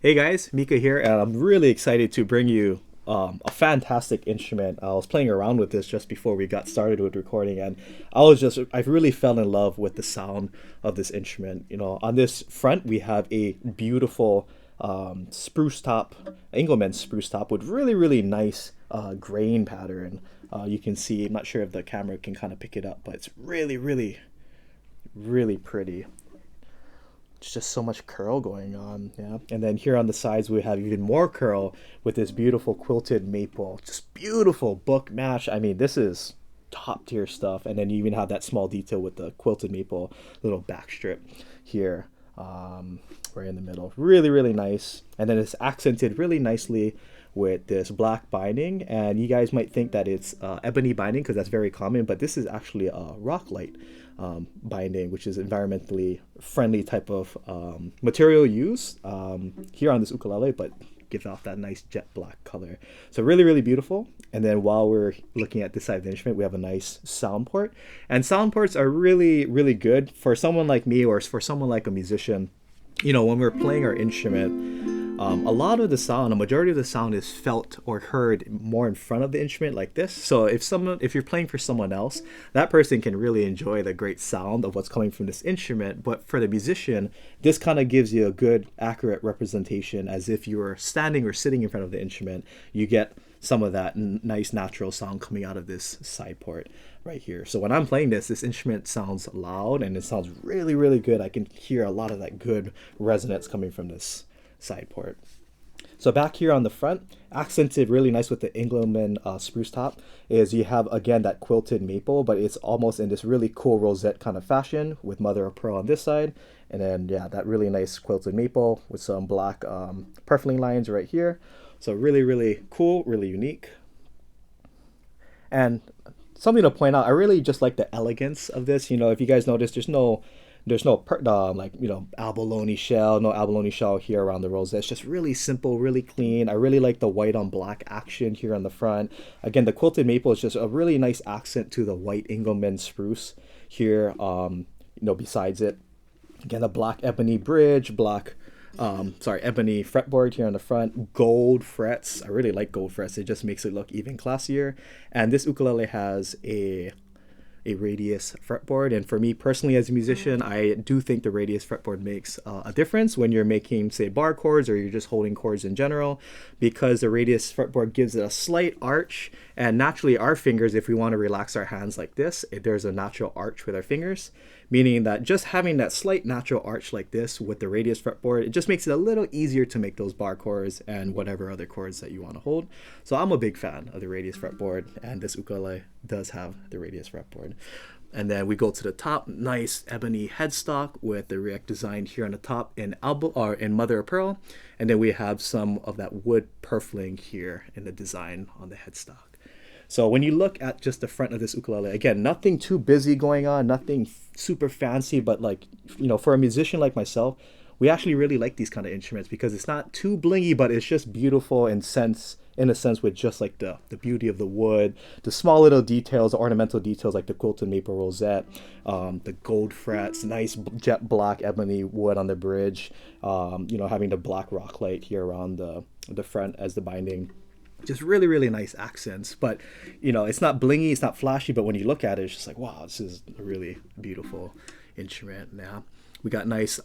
Hey guys, Mika here, and I'm really excited to bring you a fantastic instrument. I was playing around with this just before we got started with recording, and I really fell in love with the sound of this instrument. On this front, we have a beautiful spruce top, Engelmann spruce top with really, really nice grain pattern. You can see, I'm not sure if the camera can kind of pick it up, but it's really, really, really pretty. It's just so much curl going on, yeah. And then here on the sides we have even more curl with this beautiful quilted maple, just beautiful book match. I mean, this is top tier stuff. And then you even have that small detail with the quilted maple little back strip here, right in the middle. Really, really nice. And then it's accented really nicely with this black binding, and you guys might think that it's ebony binding because that's very common, but this is actually a rock light binding, which is environmentally friendly type of material use here on this ukulele, but gives off that nice jet black color. So really, really beautiful. And then while we're looking at this side of the instrument, we have a nice sound port, and sound ports are really, really good for someone like me or for someone like a musician. When we're playing our instrument, a lot of the sound, a majority of the sound is felt or heard more in front of the instrument like this. So if you're playing for someone else, that person can really enjoy the great sound of what's coming from this instrument. But for the musician, this kind of gives you a good, accurate representation as if you were standing or sitting in front of the instrument. You get some of that nice natural sound coming out of this side port right here. So when I'm playing this instrument sounds loud and it sounds really, really good. I can hear a lot of that good resonance coming from this side port. So back here on the front, accented really nice with the Engelmann spruce top, is you have again that quilted maple, but it's almost in this really cool rosette kind of fashion with mother of pearl on this side, and then yeah, that really nice quilted maple with some black purfling lines right here. So really, really cool, really unique. And something to point out, I really just like the elegance of this. If you guys notice, there's no abalone shell, no abalone shell here around the rose. It's just really simple, really clean. I really like the white on black action here on the front. Again, the quilted maple is just a really nice accent to the white Engelmann spruce here. Besides it, again, a black ebony bridge, ebony fretboard here on the front, gold frets. I really like gold frets. It just makes it look even classier. And this ukulele has a radius fretboard, and for me personally as a musician, I do think the radius fretboard makes a difference when you're making, say, bar chords, or you're just holding chords in general, because the radius fretboard gives it a slight arch, and naturally our fingers, if we want to relax our hands like this, there's a natural arch with our fingers, meaning that just having that slight natural arch like this with the radius fretboard, it just makes it a little easier to make those bar chords and whatever other chords that you want to hold. So I'm a big fan of the radius fretboard, and this ukulele does have the radius fretboard. And then we go to the top, nice ebony headstock with the Rieck design here on the top in mother of pearl, and then we have some of that wood purfling here in the design on the headstock. So when you look at just the front of this ukulele, again, nothing too busy going on, nothing super fancy, but for a musician like myself, we actually really like these kind of instruments because it's not too blingy, but it's just beautiful in a sense with just like the beauty of the wood, the small little details, the ornamental details like the quilted maple rosette, the gold frets, nice jet black ebony wood on the bridge, having the black rock light here around the front as the binding. Just really, really nice accents, but it's not blingy, it's not flashy, but when you look at it, it's just like, wow, this is a really beautiful instrument. Now we got nice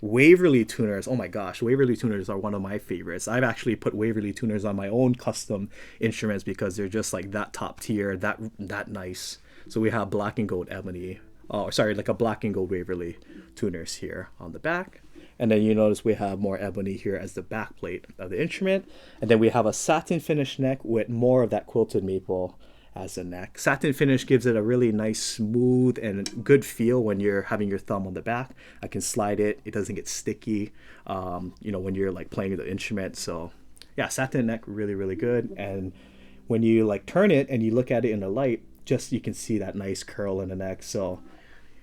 Waverly tuners. Oh my gosh, Waverly tuners are one of my favorites. I've actually put Waverly tuners on my own custom instruments because they're just like that top tier, that nice. So we have black and gold ebony, like a black and gold Waverly tuners here on the back. And then you notice we have more ebony here as the back plate of the instrument. And then we have a satin finish neck with more of that quilted maple as the neck. Satin finish gives it a really nice, smooth, and good feel when you're having your thumb on the back. I can slide it. It doesn't get sticky, when you're like playing the instrument. So yeah, satin neck, really, really good. And when you like turn it and you look at it in the light, just you can see that nice curl in the neck. So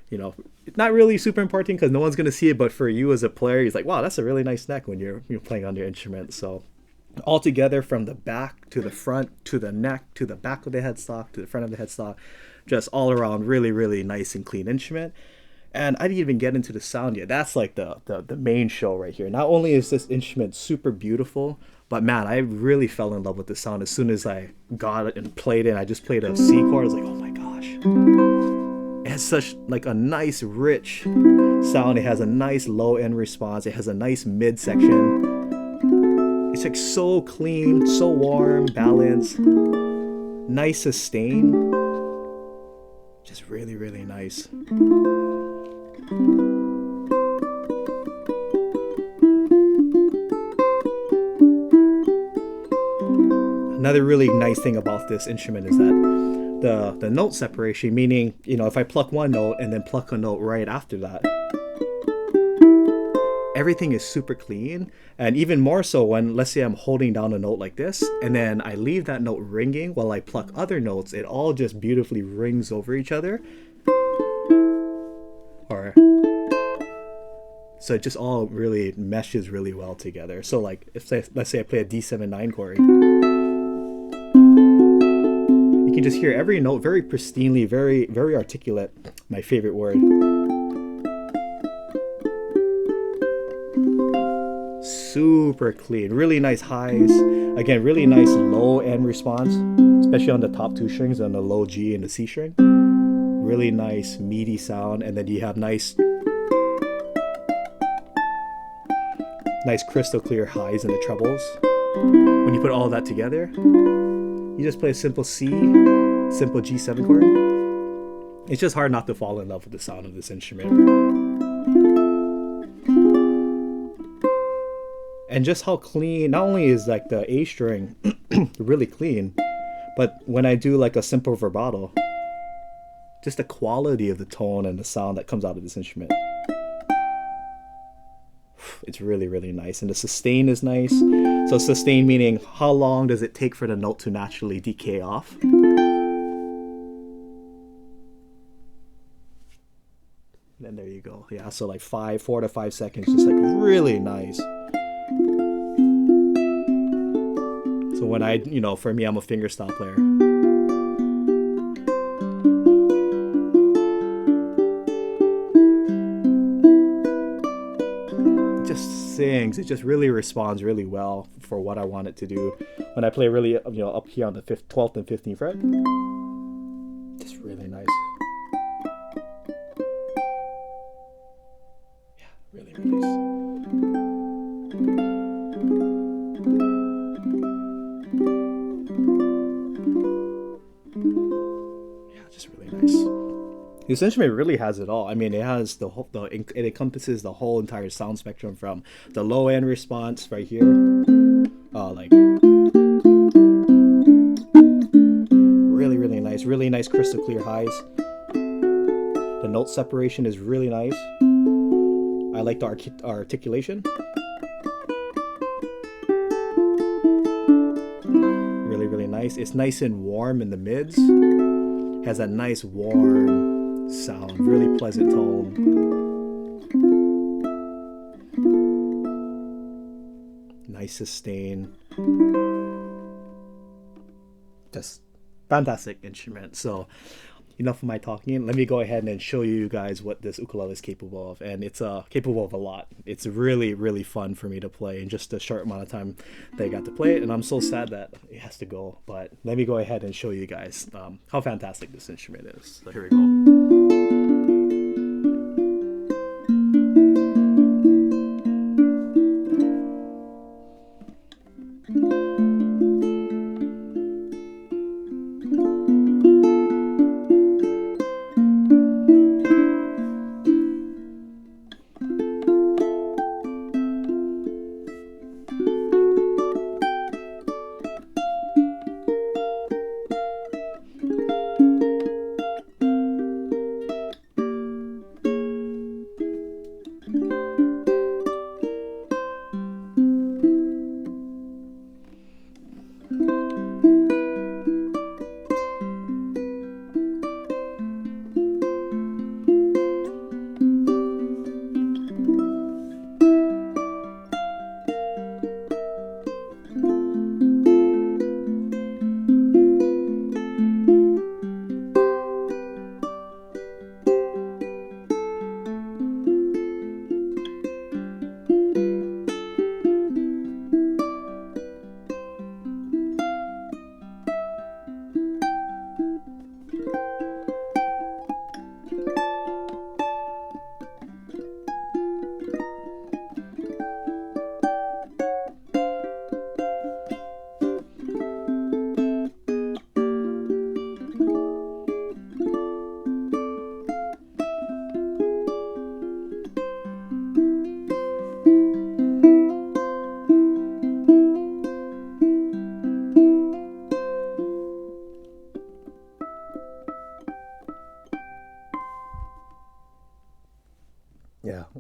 it's not really super important because no one's going to see it, but for you as a player, he's like, wow, that's a really nice neck when you're playing on your instrument. So all together, from the back to the front to the neck to the back of the headstock to the front of the headstock, just all around really, really nice and clean instrument. And I didn't even get into the sound yet. That's like the main show right here. Not only is this instrument super beautiful, but man, I really fell in love with the sound as soon as I got it and played it. And I just played a C chord. I was like, oh my gosh. It has such like a nice rich sound. It has a nice low end response. It has a nice mid section. It's like so clean, so warm, balanced, nice sustain. Just really, really nice. Another really nice thing about this instrument is that the note separation, meaning, you know, if I pluck one note and then pluck a note right after that, everything is super clean. And even more so when, let's say I'm holding down a note like this and then I leave that note ringing while I pluck other notes, it all just beautifully rings over each other. Or so it just all really meshes really well together. So like if let's say I play a D7-9 chord, you can just hear every note very pristinely, very, very articulate. My favorite word. Super clean, really nice highs. Again, really nice low end response, especially on the top two strings, on the low G and the C string. Really nice meaty sound, and then you have nice crystal clear highs in the trebles. When you put all that together, you just play a simple C, simple G7 chord. It's just hard not to fall in love with the sound of this instrument. And just how clean, not only is like the A string really clean, but when I do like a simple vibrato, just the quality of the tone and the sound that comes out of this instrument. It's really, really nice. And the sustain is nice. So sustain meaning how long does it take for the note to naturally decay off? And then there you go. Yeah, so like 4 to 5 seconds, just like really nice. So when I, you know, for me, I'm a fingerstyle player. It just sings. It just really responds really well for what I want it to do. When I play really, you know, up here on the 12th and 15th fret, just really nice. Yeah, really nice. This instrument really has it all. I mean, it has it encompasses the whole entire sound spectrum from the low end response right here, like really nice crystal clear highs. The note separation is really nice. I like the articulation. Really, really nice. It's nice and warm in the mids. Has that nice warm sound, really pleasant tone. Nice sustain. Just fantastic instrument. So enough of my talking. Let me go ahead and show you guys what this ukulele is capable of. And it's capable of a lot. It's really, really fun for me to play in just a short amount of time that I got to play it. And I'm so sad that it has to go. But let me go ahead and show you guys how fantastic this instrument is. So here we go.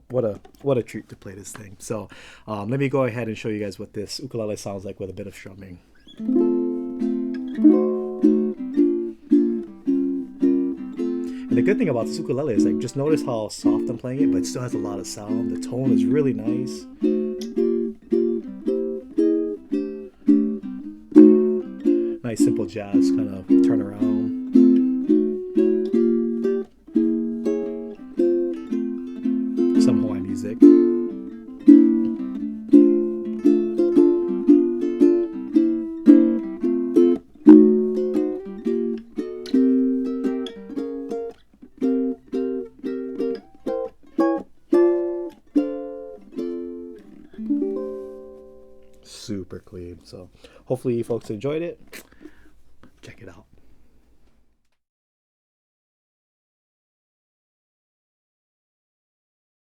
what a treat to play this thing. So let me go ahead and show you guys what this ukulele sounds like with a bit of strumming. And the good thing about this ukulele is like, just notice how soft I'm playing it, but it still has a lot of sound. The tone is really nice. Nice simple jazz kind of turn around. Some Hawaiian music. Super clean. So hopefully you folks enjoyed it. Check it out.